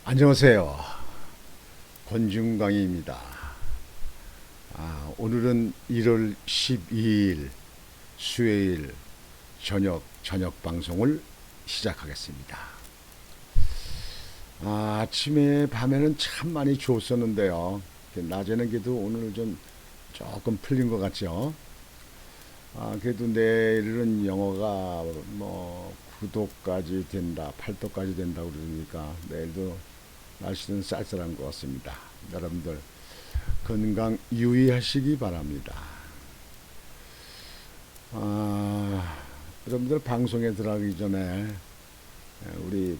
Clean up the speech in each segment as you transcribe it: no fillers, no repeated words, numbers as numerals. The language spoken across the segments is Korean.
안녕하세요. 권중광입니다. 오늘은 1월 12일 수요일 저녁 방송을 시작하겠습니다. 아침에 밤에는 참 많이 추웠었는데요. 낮에는 그래도 오늘 좀 조금 풀린 것 같죠. 그래도 내일은 영어가 뭐 9도까지 된다, 8도까지 된다 그러니까 내일도 날씨는 쌀쌀한 것 같습니다. 여러분들 건강 유의하시기 바랍니다. 여러분들 방송에 들어가기 전에 우리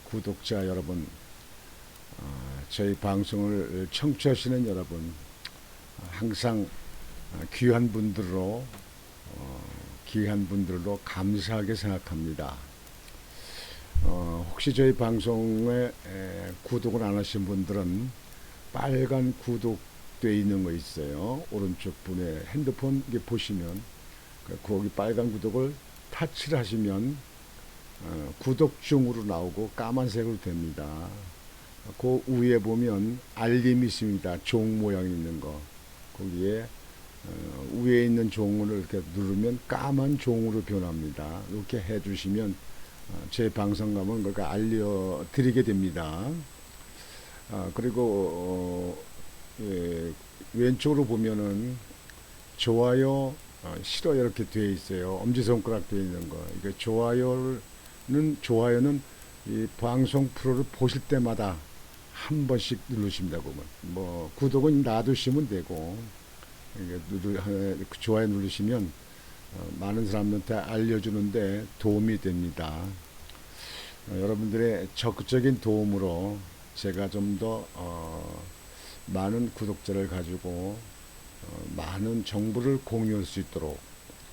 구독자 여러분, 저희 방송을 청취하시는 여러분, 항상 귀한 분들로 감사하게 생각합니다. 혹시 저희 방송에 구독을 안 하신 분들은 빨간 구독되어 있는 거 있어요. 오른쪽 분의 핸드폰 보시면 거기 빨간 구독을 타치를 하시면 구독 중으로 나오고 까만색으로 됩니다. 그 위에 보면 알림이 있습니다. 종 모양 있는 거. 거기에 위에 있는 종을 이렇게 누르면 까만 종으로 변합니다. 이렇게 해주시면 제 방송 가면 그걸 알려드리게 됩니다. 그리고 왼쪽으로 보면은 좋아요, 싫어요 이렇게 되어 있어요. 엄지손가락 되어 있는 거. 이게 좋아요는 이 방송 프로를 보실 때마다 한 번씩 누르시면 되고, 뭐 구독은 놔두시면 되고, 좋아요 누르시면 많은 사람들한테 알려주는데 도움이 됩니다. 여러분들의 적극적인 도움으로 제가 좀 더 많은 구독자를 가지고 많은 정보를 공유할 수 있도록,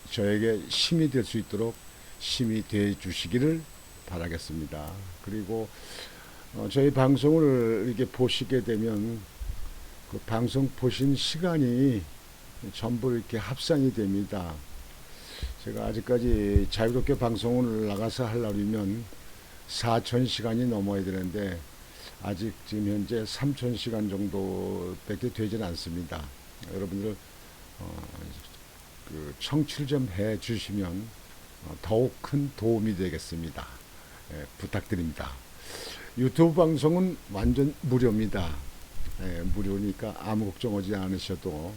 저에게 힘이 될 수 있도록 힘이 돼 주시기를 바라겠습니다. 그리고 저희 방송을 이렇게 보시게 되면 그 방송 보신 시간이 전부 이렇게 합산이 됩니다. 제가 아직까지 자유롭게 방송을 나가서 하려면 4,000시간이 넘어야 되는데 아직 지금 현재 3,000시간 정도밖에 되지는 않습니다. 여러분들 그 청취를 좀 해 주시면 더욱 큰 도움이 되겠습니다. 부탁드립니다. 유튜브 방송은 완전 무료입니다. 무료니까 아무 걱정하지 않으셔도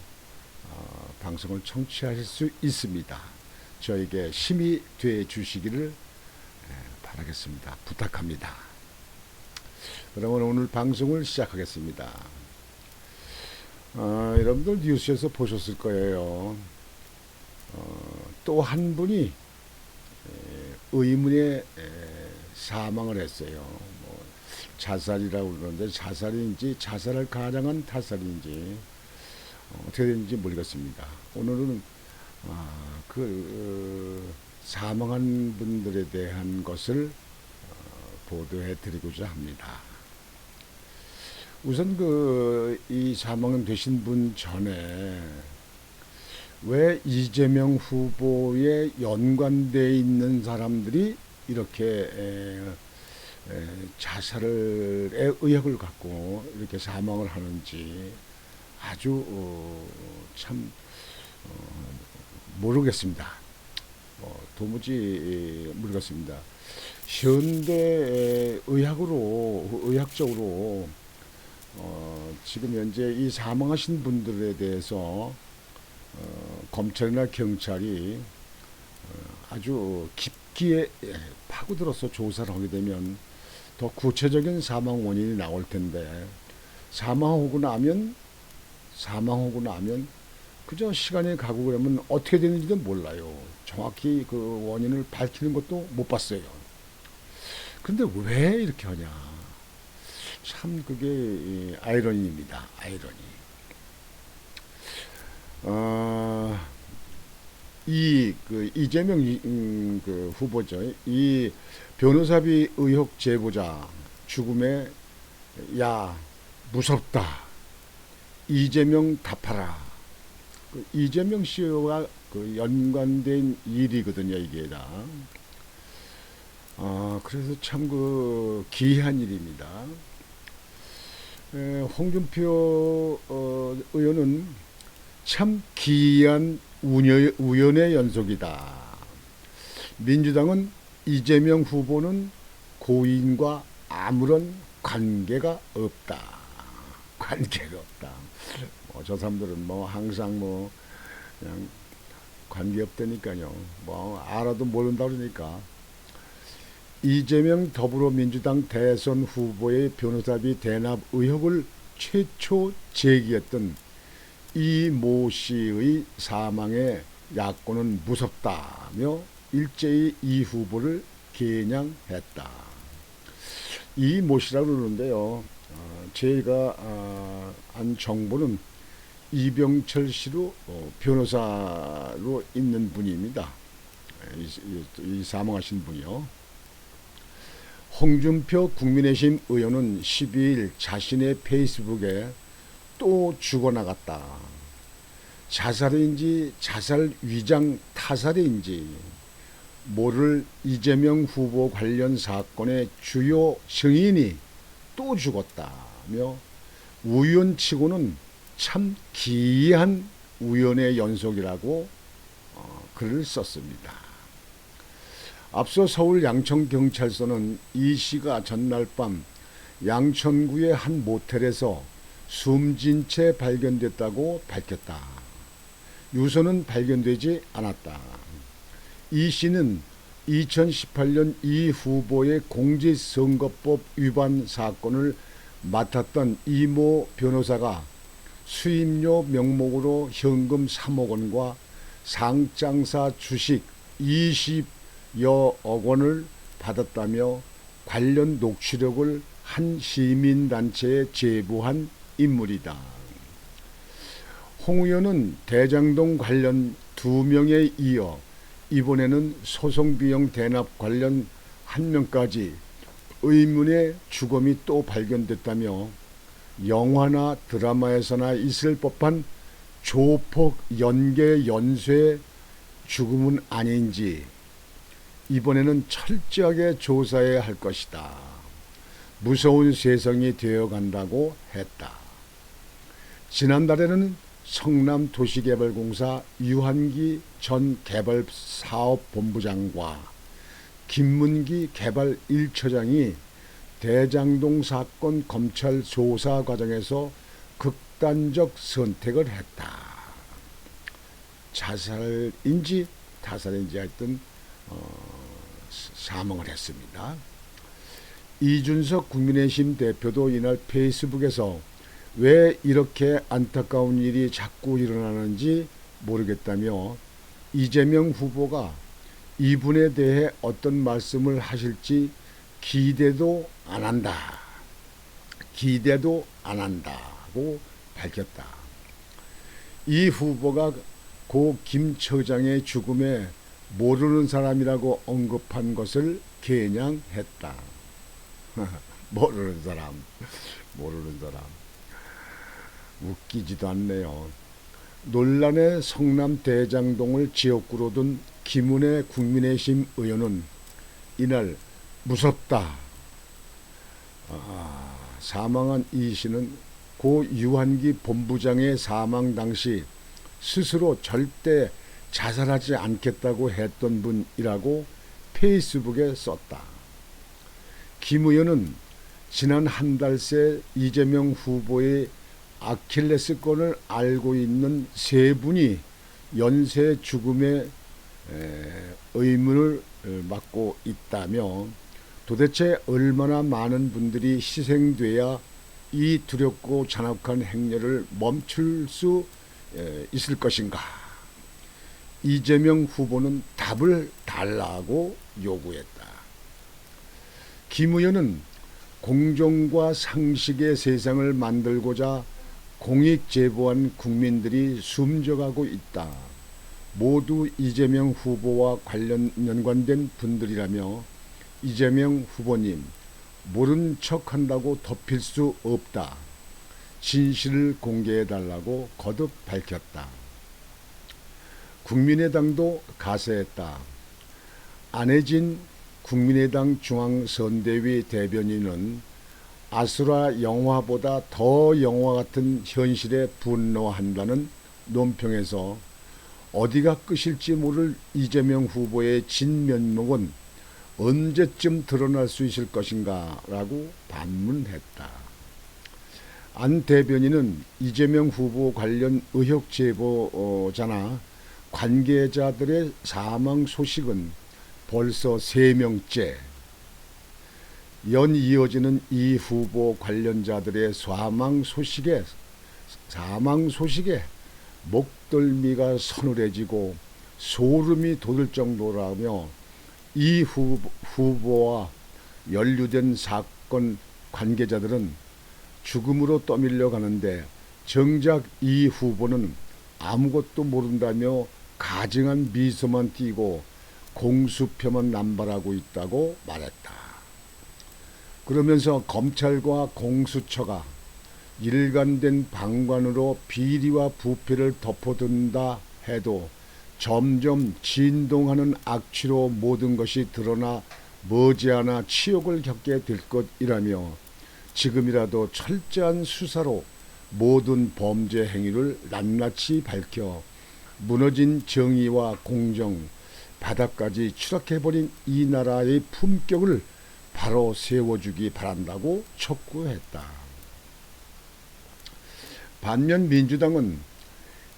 방송을 청취하실 수 있습니다. 저에게 힘이 돼 주시기를 바라겠습니다. 부탁합니다. 그러면 오늘 방송을 시작하겠습니다. 여러분들 뉴스에서 보셨을 거예요. 또 한 분이 의문의 사망을 했어요. 뭐 자살이라고 그러는데 자살인지 자살을 가장한 타살인지 어떻게 되는지 모르겠습니다. 오늘은 사망한 분들에 대한 것을 보도해 드리고자 합니다. 우선 이 사망 되신 분 전에 왜 이재명 후보에 연관돼 있는 사람들이 이렇게 자살의 의혹을 갖고 이렇게 사망을 하는지 아주 참 모르겠습니다. 도무지 모르겠습니다. 현대 의학적으로 지금 현재 이 사망하신 분들에 대해서 검찰이나 경찰이 아주 깊게 파고들어서 조사를 하게 되면 더 구체적인 사망 원인이 나올 텐데 사망하고 나면 그저 시간이 가고 그러면 어떻게 되는지도 몰라요. 정확히 그 원인을 밝히는 것도 못 봤어요. 그런데 왜 이렇게 하냐? 참 그게 아이러니입니다. 아이러니. 이재명 그 후보죠. 이 변호사비 의혹 제보자 죽음에 야 무섭다. 이재명 답하라. 이재명 씨와 연관된 일이거든요, 이게 다. 그래서 참 기이한 일입니다. 홍준표 의원은 참 기이한 우연의 연속이다. 민주당은 이재명 후보는 고인과 아무런 관계가 없다. 관계가 없다. 저 사람들은 항상 그냥 관계 없다니까요. 알아도 모른다 그러니까. 이재명 더불어민주당 대선 후보의 변호사비 대납 의혹을 최초 제기했던 이 모 씨의 사망에 야권은 무섭다며 일제히 이 후보를 겨냥했다. 이 모 씨라고 그러는데요. 제가 한 정보는 이병철 씨로 변호사로 있는 분입니다. 이 사망하신 분이요. 홍준표 국민의힘 의원은 12일 자신의 페이스북에 또 죽어나갔다. 자살인지 자살 위장 타살인지 모를 이재명 후보 관련 사건의 주요 증인이 또 죽었다며 우연치고는 참 기이한 우연의 연속이라고 글을 썼습니다. 앞서 서울 양천경찰서는 이 씨가 전날 밤 양천구의 한 모텔에서 숨진 채 발견됐다고 밝혔다. 유서는 발견되지 않았다. 이 씨는 2018년 이 후보의 공직선거법 위반 사건을 맡았던 이모 변호사가 수임료 명목으로 현금 3억 원과 상장사 주식 20여억 원을 받았다며 관련 녹취록을 한 시민단체에 제보한 인물이다. 홍 의원은 대장동 관련 2명에 이어 이번에는 소송비용 대납 관련 1명까지 의문의 주검이 또 발견됐다며 영화나 드라마에서나 있을 법한 조폭 연계 연쇄 죽음은 아닌지 이번에는 철저하게 조사해야 할 것이다. 무서운 세상이 되어간다고 했다. 지난달에는 성남도시개발공사 유한기 전 개발사업본부장과 김문기 개발 1처장이 대장동 사건 검찰 조사 과정에서 극단적 선택을 했다. 자살인지 타살인지 하여튼 사망을 했습니다. 이준석 국민의힘 대표도 이날 페이스북에서 왜 이렇게 안타까운 일이 자꾸 일어나는지 모르겠다며 이재명 후보가 이분에 대해 어떤 말씀을 하실지 기대도 안 한다. 기대도 안 한다고 밝혔다. 이 후보가 고 김 처장의 죽음에 모르는 사람이라고 언급한 것을 겨냥했다. 모르는 사람. 웃기지도 않네요. 논란의 성남 대장동을 지역구로 둔 김은혜 국민의힘 의원은 이날 무섭다. 사망한 이 씨는 고 유한기 본부장의 사망 당시 스스로 절대 자살하지 않겠다고 했던 분이라고 페이스북에 썼다. 김 의원은 지난 한 달 새 이재명 후보의 아킬레스건을 알고 있는 세 분이 연쇄 죽음의 의문을 맡고 있다며 도대체 얼마나 많은 분들이 희생돼야 이 두렵고 잔혹한 행렬을 멈출 수 있을 것인가. 이재명 후보는 답을 달라고 요구했다. 김 의원은 공정과 상식의 세상을 만들고자 공익 제보한 국민들이 숨져가고 있다. 모두 이재명 후보와 연관된 분들이라며 이재명 후보님 모른 척한다고 덮일 수 없다. 진실을 공개해달라고 거듭 밝혔다. 국민의당도 가세했다. 안혜진 국민의당 중앙선대위 대변인은 아수라 영화보다 더 영화 같은 현실에 분노한다는 논평에서 어디가 끝일지 모를 이재명 후보의 진면목은 언제쯤 드러날 수 있을 것인가 라고 반문했다. 안 대변인은 이재명 후보 관련 의혹 제보자나 관계자들의 사망 소식은 벌써 3명째, 연 이어지는 이 후보 관련자들의 사망 소식에 목덜미가 서늘해지고 소름이 돋을 정도라며 이 후보와 연루된 사건 관계자들은 죽음으로 떠밀려 가는데 정작 이 후보는 아무것도 모른다며 가증한 미소만 띠고 공수표만 남발하고 있다고 말했다. 그러면서 검찰과 공수처가 일관된 방관으로 비리와 부패를 덮어둔다 해도 점점 진동하는 악취로 모든 것이 드러나 머지않아 치욕을 겪게 될 것이라며 지금이라도 철저한 수사로 모든 범죄 행위를 낱낱이 밝혀 무너진 정의와 공정, 바닥까지 추락해버린 이 나라의 품격을 바로 세워주기 바란다고 촉구했다. 반면 민주당은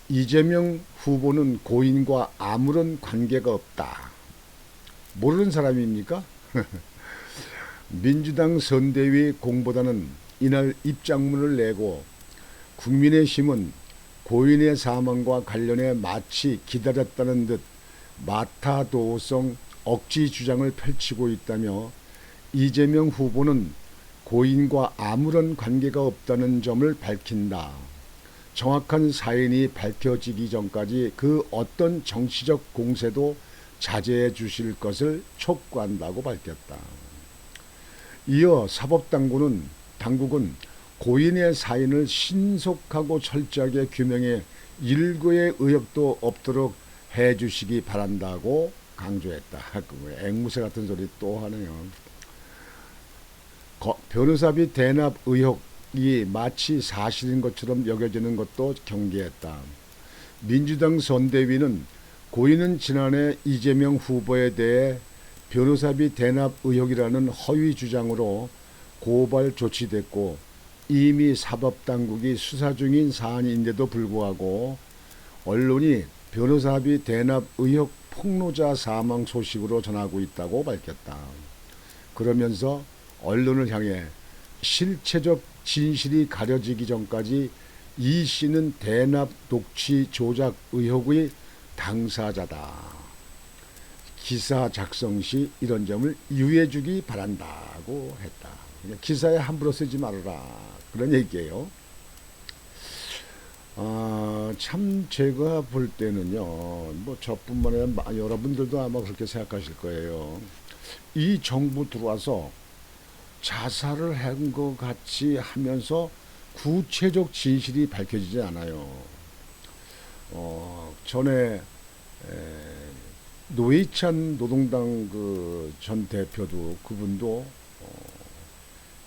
이재명 후보는 고인과 아무런 관계가 없다. 모르는 사람입니까? 민주당 선대위 공보단은 이날 입장문을 내고 국민의힘은 고인의 사망과 관련해 마치 기다렸다는 듯 마타도성 억지 주장을 펼치고 있다며 이재명 후보는 고인과 아무런 관계가 없다는 점을 밝힌다. 정확한 사인이 밝혀지기 전까지 그 어떤 정치적 공세도 자제해 주실 것을 촉구한다고 밝혔다. 이어 사법당국은 고인의 사인을 신속하고 철저하게 규명해 일거의 의혹도 없도록 해주시기 바란다고 강조했다. 앵무새 같은 소리 또 하네요. 변호사비 대납 의혹이 마치 사실인 것처럼 여겨지는 것도 경계했다. 민주당 선대위는 고인은 지난해 이재명 후보에 대해 변호사비 대납 의혹이라는 허위 주장으로 고발 조치됐고 이미 사법당국이 수사 중인 사안인데도 불구하고 언론이 변호사비 대납 의혹 폭로자 사망 소식으로 전하고 있다고 밝혔다. 그러면서 언론을 향해 실체적 진실이 가려지기 전까지 이 씨는 대납 녹취 조작 의혹의 당사자다. 기사 작성 시 이런 점을 유의해 주기 바란다고 했다. 기사에 함부로 쓰지 말아라. 그런 얘기예요. 참 제가 볼 때는요. 뭐 저뿐만 아니라 여러분들도 아마 그렇게 생각하실 거예요. 이 정부 들어와서 자살을 한 것 같이 하면서 구체적 진실이 밝혀지지 않아요. 전에 노회찬 노동당 그 전 대표도 그분도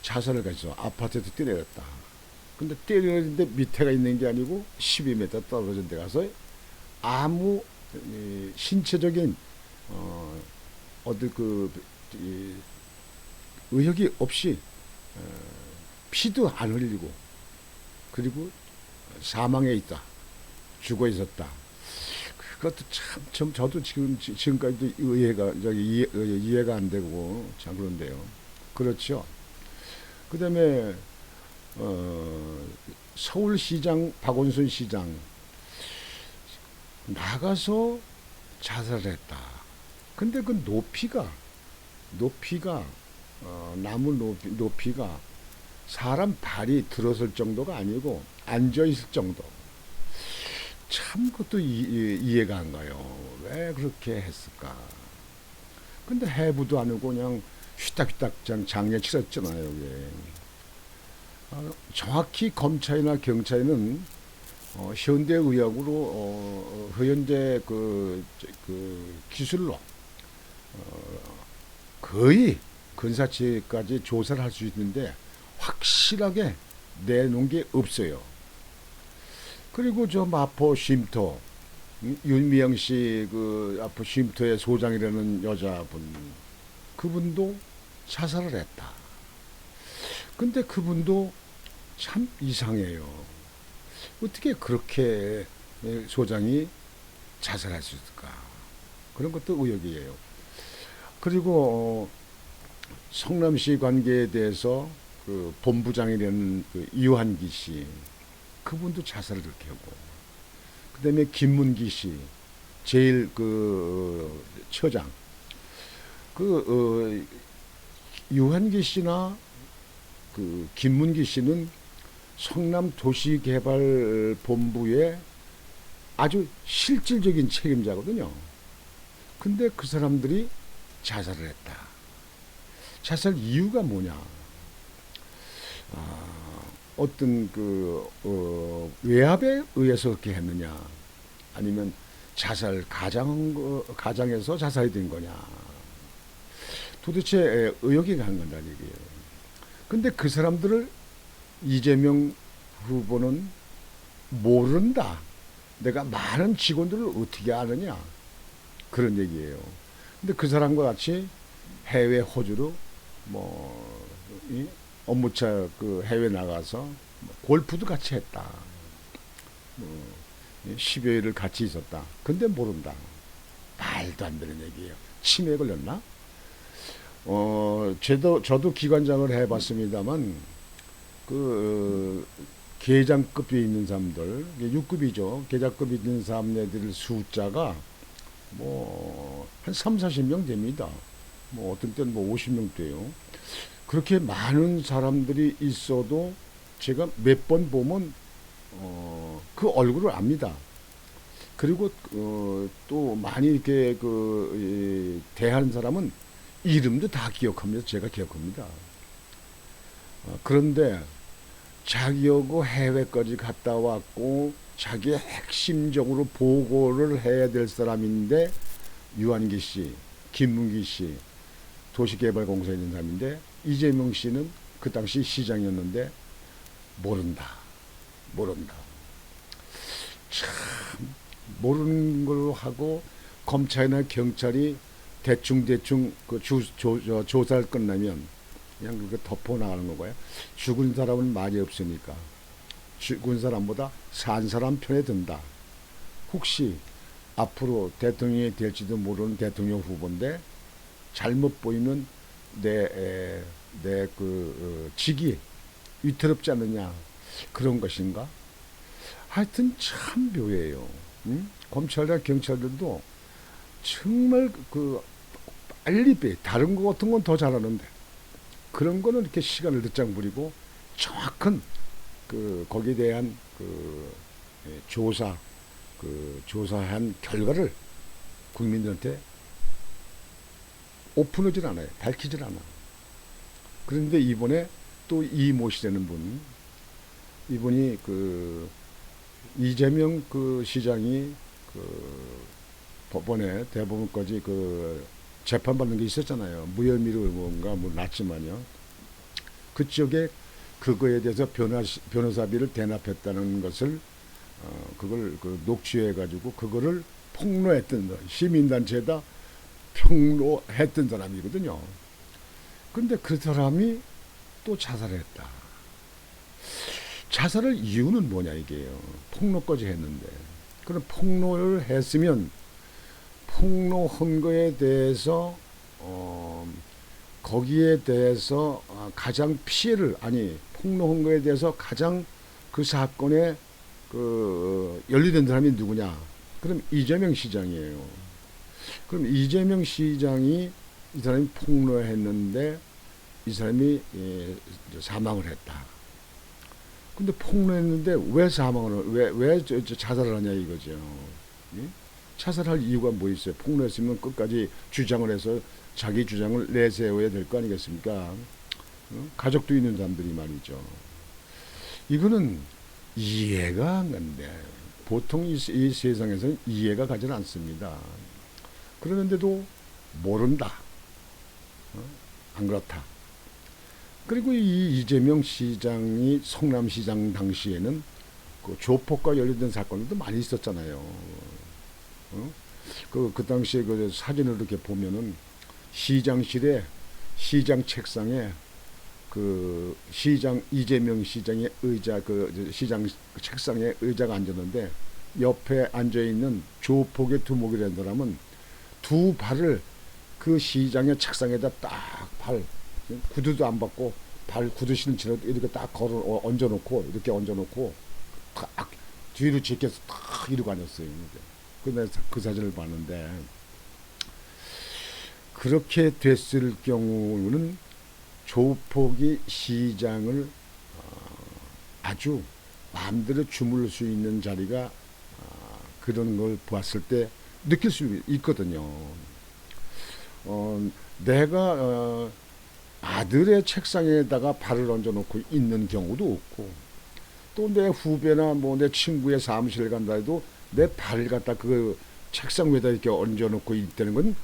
자살을 가해서 아파트에서 뛰어내렸다. 근데 뛰어내렸는데 밑에가 있는 게 아니고 12m 떨어진 데 가서 아무 신체적인 어디 의혹이 없이 피도 안 흘리고 그리고 사망해 있다. 죽어 있었다. 그것도 참 저도 지금까지도 이해가 안 되고 참 그런데요. 그렇죠. 그다음에 서울시장 박원순 시장 나가서 자살했다. 근데 그 높이가 나무 높이가 사람 발이 들어설 정도가 아니고 앉아 있을 정도. 참 그것도 이해가 안 가요. 왜 그렇게 했을까? 근데 해부도 아니고 그냥 휘딱휘딱 장례 치렀잖아요. 예. 정확히 검찰이나 경찰은 현대의학으로 현재 그 기술로 거의 근사치까지 조사를 할 수 있는데 확실하게 내놓은 게 없어요. 그리고 저 마포 쉼터 윤미영 씨 그 마포 쉼터의 소장이라는 여자분, 그분도 자살을 했다. 근데 그분도 참 이상해요. 어떻게 그렇게 소장이 자살할 수 있을까? 그런 것도 의혹이에요. 그리고 성남시 관계에 대해서 그 본부장이라는 그 이완기 씨, 그분도 자살을 그렇게 하고, 그다음에 김문기 씨, 제일 그 처장, 그 이완기 씨나 그 김문기 씨는 성남도시개발본부의 아주 실질적인 책임자거든요. 근데 그 사람들이 자살을 했다. 자살 이유가 뭐냐? 어떤 외압에 의해서 그렇게 했느냐? 아니면 자살 가장에서 자살이 된 거냐? 도대체 의혹이 가는 건다 이게. 근데 그 사람들을 이재명 후보는 모른다. 내가 많은 직원들을 어떻게 아느냐? 그런 얘기예요. 근데 그 사람과 같이 해외 호주로 업무차 그 해외 나가서 골프도 같이 했다. 10여일을 같이 있었다. 근데 모른다. 말도 안 되는 얘기예요. 치매에 걸렸나? 저도 기관장을 해봤습니다만, 계장급에 있는 사람들, 6급이죠. 계장급에 있는 사람들 숫자가 한 3, 40명 됩니다. 어떤 때는 50명 돼요. 그렇게 많은 사람들이 있어도 제가 몇 번 보면, 그 얼굴을 압니다. 그리고, 또 많이 이렇게 대하는 사람은 이름도 다 기억합니다. 제가 기억합니다. 그런데 자기하고 해외까지 갔다 왔고 자기 핵심적으로 보고를 해야 될 사람인데, 유한기 씨, 김문기 씨, 도시개발공사에 있는 사람인데, 이재명 씨는 그 당시 시장이었는데 모른다. 참 모르는 걸로 하고, 검찰이나 경찰이 대충 그 조사를 끝나면 그냥 그렇게 덮어 나가는 거고요. 죽은 사람은 말이 없으니까 죽은 사람보다 산 사람 편에 든다. 혹시 앞으로 대통령이 될지도 모르는 대통령 후보인데 잘못 보이면 내 직이 위태롭지 않느냐, 그런 것인가? 하여튼 참 묘해요. 검찰이나 경찰들도 정말 빨리 다른 거 같은 건 더 잘하는데, 그런 거는 이렇게 시간을 늦장 부리고 정확한 거기에 대한 조사한 결과를 국민들한테 오픈하질 않아요. 밝히질 않아. 그런데 이번에 또 이모 씨라는 이분이 이재명 시장이 법원에 대법원까지 재판받는 게 있었잖아요. 무혐의로 뭔가 났지만요. 그쪽에 그거에 대해서 변호사비를 대납했다는 것을 그걸 녹취해가지고 그거를 폭로했던 시민단체에다 폭로했던 사람이거든요. 근데 그 사람이 또 자살했다. 자살할 이유는 뭐냐 이게요. 폭로까지 했는데. 그럼 폭로를 했으면 폭로한 거에 대해서 거기에 대해서 가장 피해를, 폭로한 거에 대해서 가장 그 사건에 연루된 사람이 누구냐? 그럼 이재명 시장이에요. 그럼 이재명 시장이 이 사람이 폭로했는데 이 사람이 사망을 했다. 근데 폭로했는데 왜 자살을 하냐 이거죠. 예? 자살할 이유가 뭐 있어요? 폭로했으면 끝까지 주장을 해서 자기 주장을 내세워야 될 거 아니겠습니까? 가족도 있는 사람들이 말이죠. 이거는 이해가 안 간대. 보통 이 세상에서는 이해가 가지 않습니다. 그러는데도 모른다. 안 그렇다. 그리고 이 이재명 시장이 성남시장 당시에는 그 조폭과 연루된 사건도 많이 있었잖아요. 어? 그 당시에 그 사진을 이렇게 보면은 시장실에 시장 책상에 그 시장 이재명 시장의 의자 그 시장 책상에 의자가 앉았는데 옆에 앉아 있는 조폭의 두목이라는 사람은 두 발을 그 시장의 책상에다 딱 발 구두도 안 받고 발 구두 신은 채로 이렇게 딱 걸어 얹어놓고 이렇게 얹어놓고 딱 뒤로 제껴서 딱 이러고 앉았어요. 근데 그 사진을 봤는데 그렇게 됐을 경우는 조폭이 시장을 아주 마음대로 주무를 수 있는 자리가 그런 걸 보았을 때 느낄 수 있거든요. 내가 아들의 책상에다가 발을 얹어놓고 있는 경우도 없고 또 내 후배나 뭐 내 친구의 사무실 간다 해도 내 발을 갖다 그 책상 위에다 이렇게 얹어놓고 있다는 건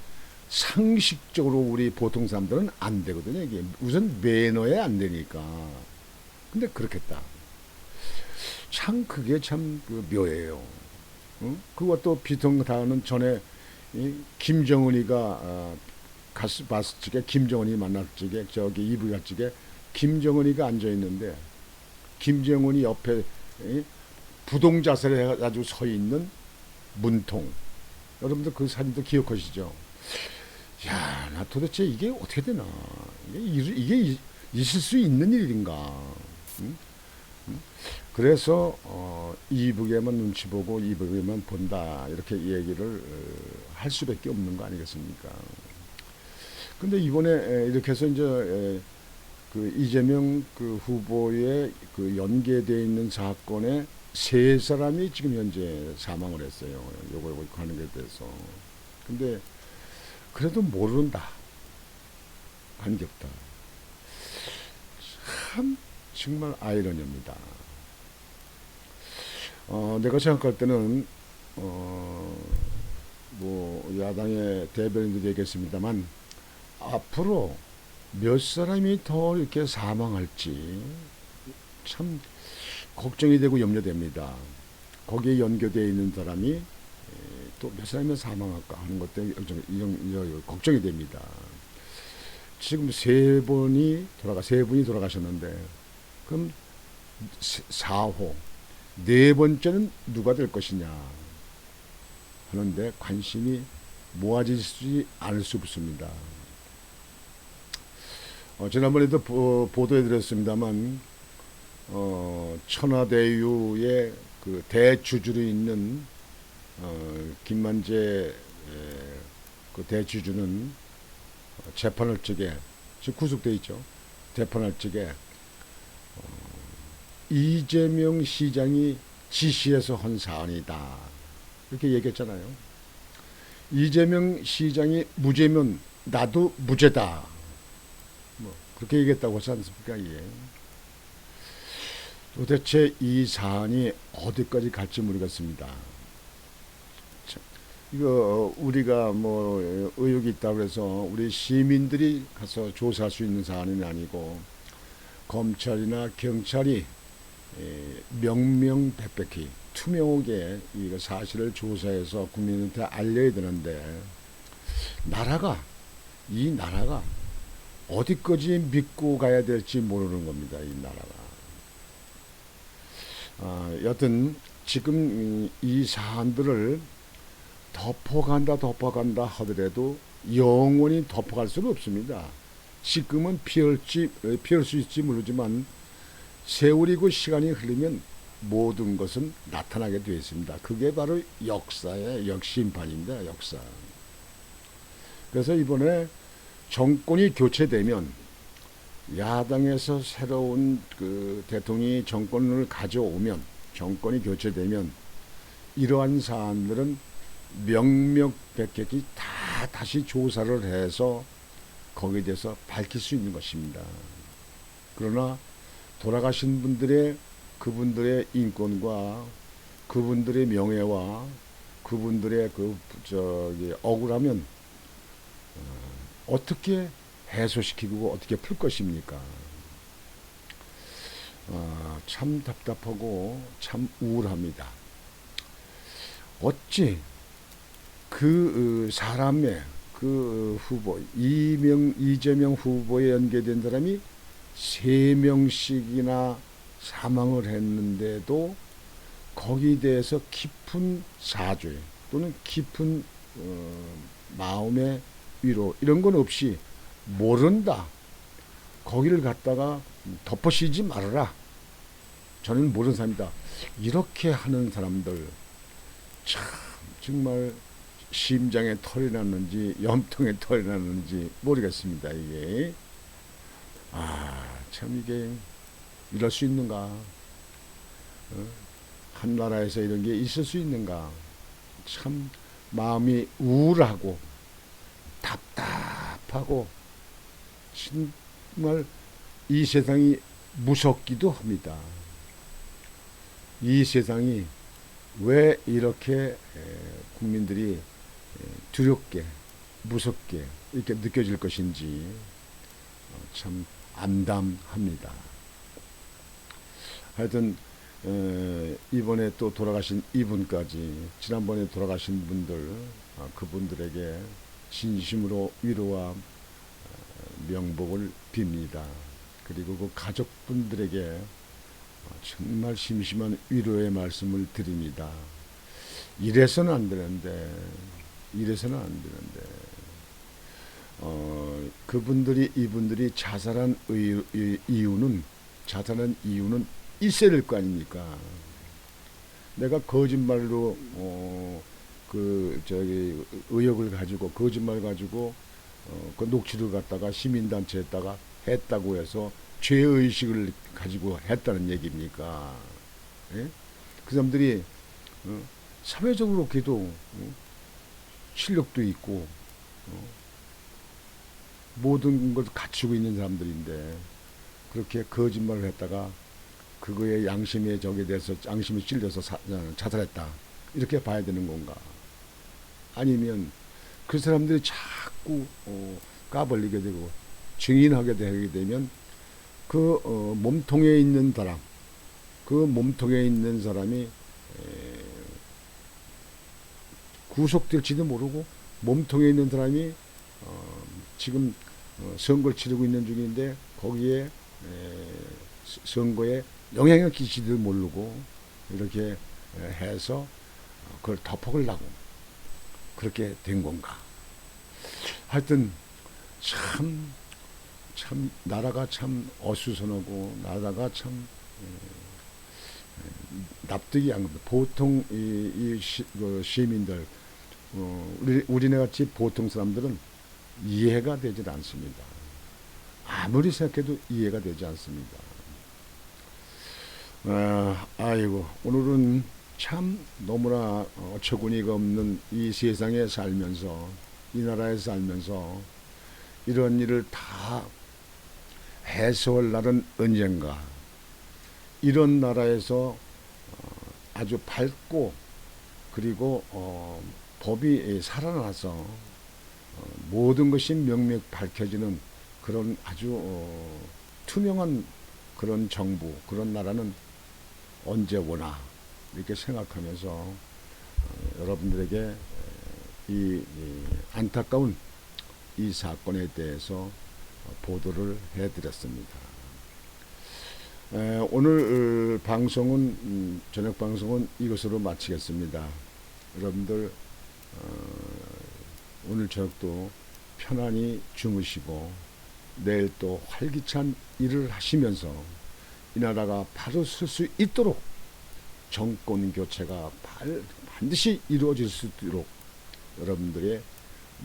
상식적으로 우리 보통 사람들은 안 되거든요. 이게 우선 매너에 안 되니까. 근데 그렇겠다. 참 그게 참 그 묘해요. 응? 그것도 비통다는 전에 김정은이가 봤을 적에 김정은이 만났을 적에 저기 이불 갔을 적에 김정은이가 앉아 있는데 김정은이 옆에 부동자세를 해가지고 서 있는 문통. 여러분들 그 사진도 기억하시죠? 야, 나 도대체 이게 어떻게 되나? 이게 있을 수 있는 일인가? 응? 응? 그래서 이북에만 눈치 보고 이북에만 본다 이렇게 얘기를 할 수밖에 없는 거 아니겠습니까? 근데 이번에 이렇게 해서 이제 그 이재명 그 후보의 그 연계되어 있는 사건에 세 사람이 지금 현재 사망을 했어요. 요거 하는 게 돼서. 근데 그래도 모른다. 하는 게 없다. 참 정말 아이러니입니다. 내가 생각할 때는 뭐 야당의 대변인도 얘기했습니다만 앞으로 몇 사람이 더 이렇게 사망할지 참 걱정이 되고 염려됩니다. 거기에 연결되어 있는 사람이 또 몇 사람이 사망할까 하는 것 때문에 걱정이 됩니다. 지금 세 분이 돌아가셨는데 그럼 4호 네 번째는 누가 될 것이냐 하는데 관심이 모아지지 않을 수 없습니다. 지난번에도 보도해드렸습니다만 천하대유의 그 대주주로 있는 김만재 그 대주주는 재판할 적에 지금 구속돼 있죠. 재판할 적에 이재명 시장이 지시해서 한 사안이다 이렇게 얘기했잖아요. 이재명 시장이 무죄면 나도 무죄다. 뭐 그렇게 얘기했다고 하지 않습니까? 예. 도대체 이 사안이 어디까지 갈지 모르겠습니다. 이거 우리가 뭐 의혹이 있다고 해서 우리 시민들이 가서 조사할 수 있는 사안은 아니고 검찰이나 경찰이 명명백백히 투명하게 이 사실을 조사해서 국민한테 알려야 되는데 이 나라가 어디까지 믿고 가야 될지 모르는 겁니다. 이 나라가. 여튼 지금 이 사안들을 덮어간다 하더라도 영원히 덮어갈 수는 없습니다. 지금은 피할 수 있을지 모르지만 세월이고 시간이 흐르면 모든 것은 나타나게 되어 있습니다. 그게 바로 역사의 역심판입니다. 역사. 그래서 이번에 정권이 교체되면 야당에서 새로운 그 대통령이 정권을 가져오면 정권이 교체되면 이러한 사안들은 명명백백히 다 다시 조사를 해서 거기에 대해서 밝힐 수 있는 것입니다. 그러나 돌아가신 분들의 그분들의 인권과 그분들의 명예와 그분들의 억울하면 어떻게 해소시키고 어떻게 풀 것입니까? 참 답답하고 참 우울합니다. 어찌 그 사람의 그 후보 이재명 후보에 연계된 사람이 3명씩이나 사망을 했는데도 거기에 대해서 깊은 사죄 또는 깊은 마음의 위로 이런 건 없이 모른다. 거기를 갖다가 덮어씌지 말아라. 저는 모르는 사람이다. 이렇게 하는 사람들 참 정말 심장에 털이 났는지 염통에 털이 났는지 모르겠습니다. 이게 참 이게 이럴 수 있는가? 한 나라에서 이런 게 있을 수 있는가? 참 마음이 우울하고 답답하고 정말 이 세상이 무섭기도 합니다. 이 세상이 왜 이렇게 국민들이 두렵게 무섭게 이렇게 느껴질 것인지 참 암담합니다. 하여튼 이번에 또 돌아가신 이분까지 지난번에 돌아가신 분들 그분들에게 진심으로 위로와 명복을 빕니다. 그리고 그 가족분들에게 정말 심심한 위로의 말씀을 드립니다. 이래서는 안 되는데 이분들이 자살한 이유는 있어야 될 거 아닙니까? 내가 거짓말로 의혹을 가지고 거짓말 가지고 그 녹취를 갖다가 시민단체에다가 했다고 해서 죄의식을 가지고 했다는 얘기입니까? 예? 그 사람들이 사회적으로 그래도 실력도 있고 모든 걸 갖추고 있는 사람들인데 그렇게 거짓말을 했다가 그거에 양심의 적에 대해서 양심이 찔려서 자살했다 이렇게 봐야 되는 건가? 아니면 그 사람들이 자꾸 까발리게 되고 증인하게 되게 되면 그 몸통에 있는 사람, 그 몸통에 있는 사람이 구속될지도 모르고 몸통에 있는 사람이 지금 선거를 치르고 있는 중인데 거기에 선거에 영향을 끼치지도 모르고 이렇게 해서 그걸 덮어가려고 그렇게 된 건가? 하여튼 참 나라가 참 어수선하고 나라가 참 납득이 안 갑니다. 보통 시민들 우리네 같이 보통 사람들은 이해가 되질 않습니다. 아무리 생각해도 이해가 되지 않습니다. 아이고 오늘은 참 너무나 어처구니가 없는 이 세상에 살면서 이 나라에 살면서 이런 일을 다 해소할 날은 언젠가. 이런 나라에서 아주 밝고 그리고 법이 살아나서 모든 것이 명명 밝혀지는 그런 아주 투명한 그런 정부, 그런 나라는 언제 오나 이렇게 생각하면서 여러분들에게 이 안타까운 이 사건에 대해서 보도를 해드렸습니다. 오늘 방송은 저녁 방송은 이것으로 마치겠습니다. 여러분들 오늘 저녁도 편안히 주무시고 내일 또 활기찬 일을 하시면서 이 나라가 바로 설 수 있도록 정권 교체가 반드시 이루어질 수 있도록 여러분들의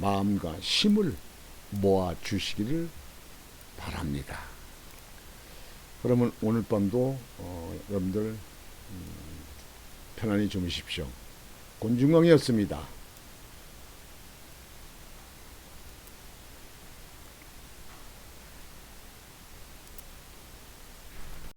마음과 힘을 모아 주시기를 바랍니다. 그러면 오늘 밤도 여러분들 편안히 주무십시오. 곤중광이었습니다.